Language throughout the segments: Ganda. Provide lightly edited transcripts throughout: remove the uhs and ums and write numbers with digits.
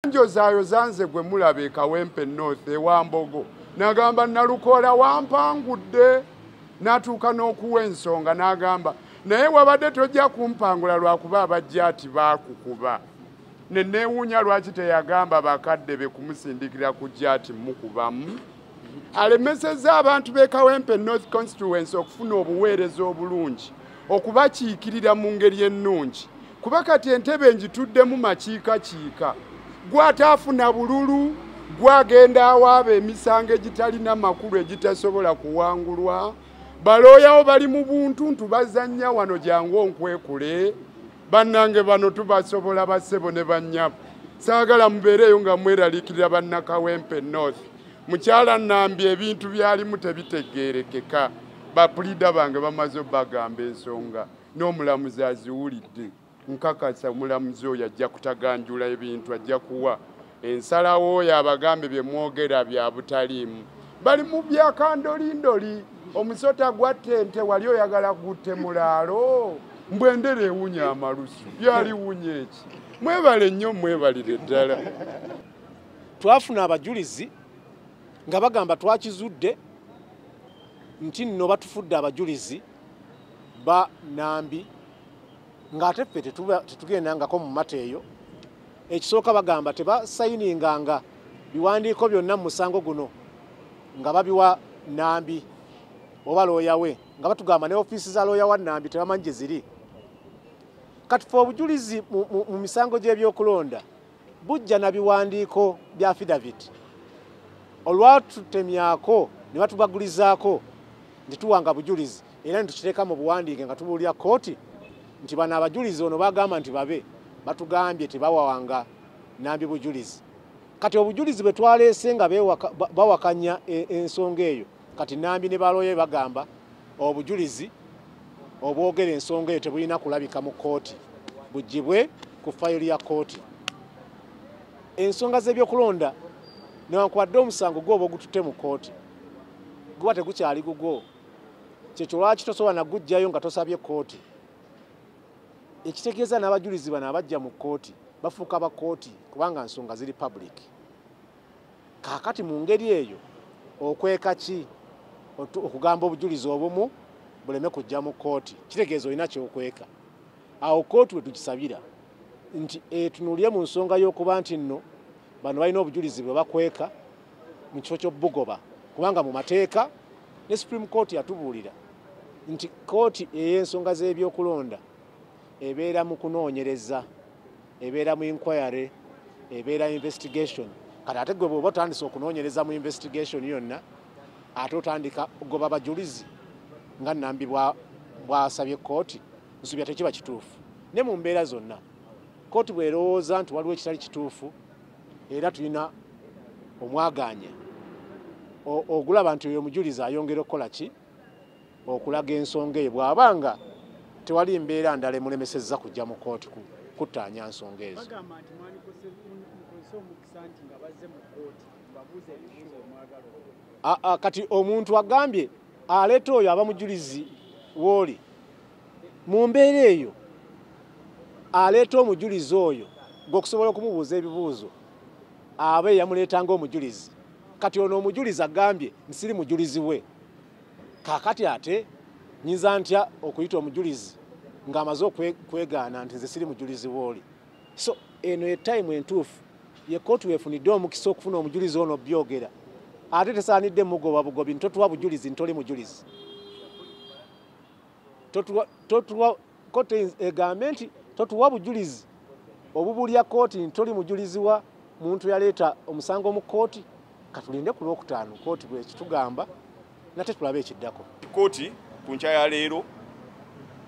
Njo zaayo zanze gwe mulabe e Kawempe North Wambogo nagamba Nalukola wampangudde natuuka n'okuwa ensonga n'agamba naye wabadde tojja kumpangula lwakuba abajja ati baakukuba ne neewuunya lwaki teyagamba bakadde be kumusindikira kujja ati mukubamu alemesezza abantu b'e Kawempe North Constituency okufuna obuweereza obulungi okubakiikirira mu ngeri ennungi kuba kati entebe njituddemu makiikakiika gwataafuna bululu gwagenda awaaba emisango egitalina makulu egitasobola kuwangulwa balooyawo bali mu buntuntu bazannya wano jangu onkwekule bannange bano tubasobola bassebo ne bannyabo saagala mubeereyo nga mweraliikirira bannakawempe North mukyala Nnambi ebintu byalimu tebitegeerekeka bapulida bange bamaze bagamba ensonga n'omulamuzi aziwulidde nkakasa omulamuzi oyo ajja kutaganjula ebintu ajja kuwa ensalawo oyo abagambe bye mwogera bya butaliimu bali mu byakandolindoli omusota gwa ttente wali oyagala gutte mulaalo mbwendera ewunya amalusu byali wunya eki mwebale nnyo mwebalire ddala twafuna abajulizi nga bagamba twakizudde nti nno batufudde abajulizi ba Nnambi ng'ate ffe tetugendangako mu mateeyo ekisooka bagamba tebasayininganga biwandiiko byonna mu musango guno nga babiwa Nnambi oba looya we nga batugamba ne ofiisi za looya wa Nnambi tebamanyi gye ziri kati ffe obujulizi mu misango gy'ebyokulonda bujja na biwandiiko bya affidavit olwatutemyako ne batubagulizaako nti tuwanga bujulizi era netukiteeka mu buwandiike nga tubuulira kooti nti bano abajulizi ono bagamba nti babe batugambye tebawawanga Nnambi bujulizi kati obujulizi bwe twaleese nga bawakanya ensonga eyo kati Nnambi ne balooye bagamba obujulizi obwogera ensonga eyo tebulina kulabika mu kooti bugibwe ku fayiro ya kooti ensonga z'ebyokulonda newankubadde omusango gwoba ogututte mu kooti guba tegukyali gugwo kyekyo lwaki tosobola nagujjayo nga tosabye kooti ekitegeeza n'abajulizi bano abajja mu kooti bafuuka ba kooti kubanga nsonga ziri public kaakati mu ngeri eyo okweka ki okugamba obujulizi obumu buleme kujja mu kooti kitegeeza olina kyokweka awo kooti we tugisabira nti etunuulye mu nsonga y'okuba nti nno bano balina obujulizi bwe bakweka mu kifo ky'obugoba kubanga mu mateeka ne Supreme Court yatubuulira nti kooti ey'ensonga z'ebyokulonda ebeera mu kunoonyereza ebeera mu inquiry ebeera investigation kati ate gwe bw'oba otandise okunoonyereza mu investigation yonna ate otandika goba abajulizi nga Nnambi bw'asabye kooti nsubira tekiba kituufu ne mu mbeera zonna kooti bw'erowooza nti waliwo ekitali kituufu era tulina omwaganya ogulaba nti oyo omujulizi ayongera okukola ki okulaga ensonga eyo bw'abanga tewali mbeera ndala emulemesezza kujja mu kooti kuttaanya nsonga ezo kati omuntu agambye aleeta oyo aba mujulizi w'oli mu mbeera eyo aleeta omujulizi oyo ng'okusobola okumubuuza ebibuuzo abe yamuleetanga omujulizi kati ono omujulizi agambye nsiri mujulizi we kaakati ate nyinza ntya okuyita omujulizi ng'amaze okwegaana nti nze siri mujulizi w'oli so eno etime entuufu ye kooti weefunidde omukisa okufuna omujulizi ono byogera ate tesaanidde mugoba bugobi ntotuwa bujulizi ntoli mujulizi kooti egambe nti totuwa bujulizi obubulya kooti ntoli mujulizi wa muntu yaleeta omusango mu kooti katulinde ku Lwokutaano kooti bwe kitugamba nate tulabe ekiddako kooti ku nkya ya leero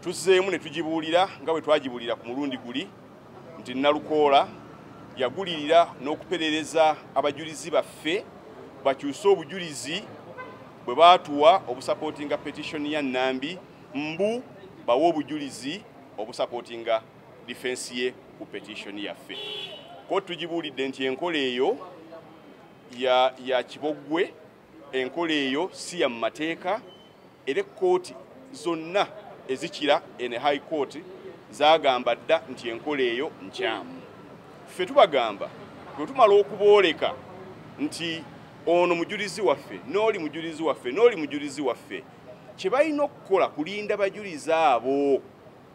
tuzzeemu ne tugibuulira nga bwe twagibuulira ku mulundi guli nti Nalukola yagulirira n'okuperereza abajulizi baffe bakyuse obujulizi bwe baatuwa obusapootinga petition ya Nnambi mbu bawe obujulizi obusapootinga defense ye ku petition yaffe kooti tugibuulidde nti enkola eyo ya kiboggwe enkola eyo si ya mu mateeka era kooti zonna ezikira ene high court zagamba dda nti enkola eyo nkyamu ffe tubagamba bwe tumala okubooleka nti ono mujulizi waffe n'oli mujulizi waffe n'oli mujulizi waffe, kye balina okukola kulinda bajulizi abo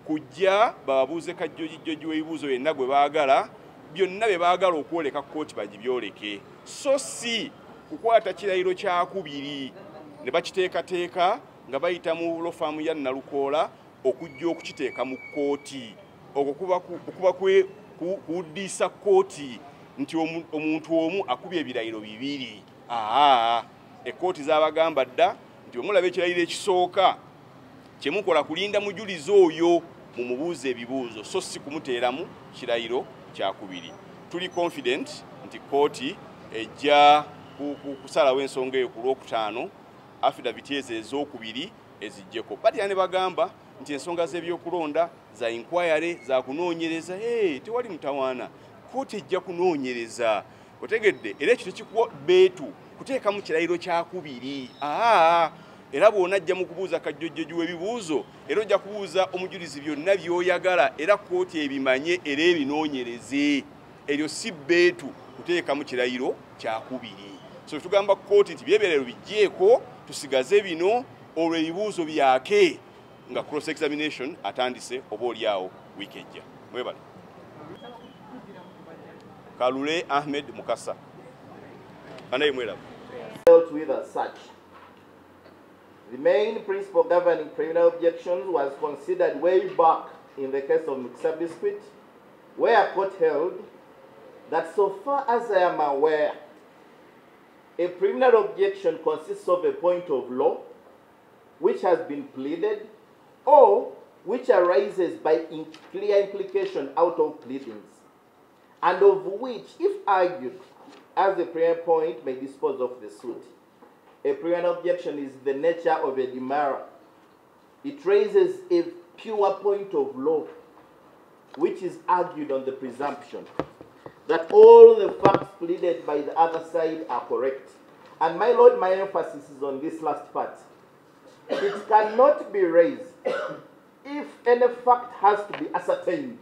kujja bababuuze kajjojijjoji w'ebibuuzo yenna gwe baagala, byonna bye baagala okwoleka kkooti bagibyoleke, so si kukwata kirayiro kyakubiri ne bakiteekateeka nga bayita mu lofaamu ya Nalukoola okujja okukiteeka mu kkooti. Okwo kuba kuddiisa kkooti nti omuntu omu akubye ebirayiro bibiri. Ekkooti z'abagamba dda nti omulaba ekirayiro ekisooka kye mukola kulinda mujulizi oyo mumubuuze ebibuuzo, so si kumuteeramu kirayiro kyakubiri. Tuli confident nti kkooti ejja kusalawo ensonga eyo ku Lwokutaano, affidavit ezo ez'okubiri ezijjeko. Batya ne bagamba nti ensonga z'ebyokulonda za inquiry za kunoonyereza, tewali mutawaana, kkooti ejja kunoonyereza. Otegedde, era ekyo tekikuwa beetu kuteekamu kirayiro kyakubiri. Era bw'onajja mu kubuuza kajjojjoji w'ebibuuzo, era ojja kubuuza omujulizi byonna by'oyagala, era kkooti ebimanye era ebinoonyereze. Eryo si beetu kuteekamu kirayiro kyakubiri. So tugamba kkooti nti by'ebyerero bijjeeko, tusigaze bino, olwo ebibuuzo byake nga cross examination atandise oba oliawo wiiki ejja. Mwebale. Kalule Ahmed Mukasa. Anaye mwerabu. Dealt with as such. The main principle governing criminal objections was considered way back in the case of Mukisa Biscuit, where a court held that so far as I am aware, a criminal objection consists of a point of law which has been pleaded or which arises by clear implication out of pleadings, and of which, if argued, as the prior point may dispose of the suit. A prior objection is the nature of a demurrer. It raises a pure point of law which is argued on the presumption that all the facts pleaded by the other side are correct. And my lord, my emphasis is on this last part. It cannot be raised if any fact has to be ascertained.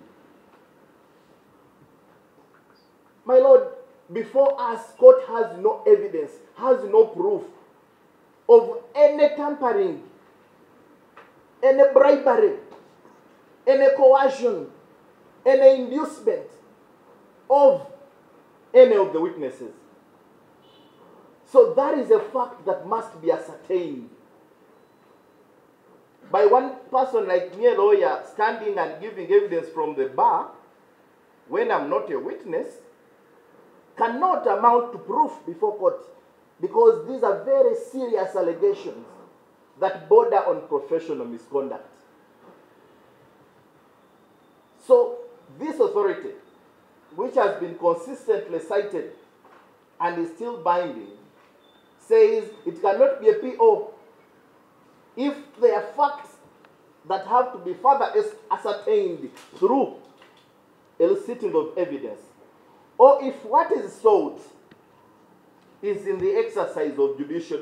My lord, before us, court has no evidence, has no proof of any tampering, any bribery, any coercion, any inducement of any of the witnesses. So that is a fact that must be ascertained by one person like me, a lawyer, standing and giving evidence from the bar when I'm not a witness, cannot amount to proof before court, because these are very serious allegations that border on professional misconduct. So this authority, which has been consistently cited and is still binding, says it cannot be a PO if there are facts that have to be further ascertained through eliciting of evidence, or if what is sought is in the exercise of judicial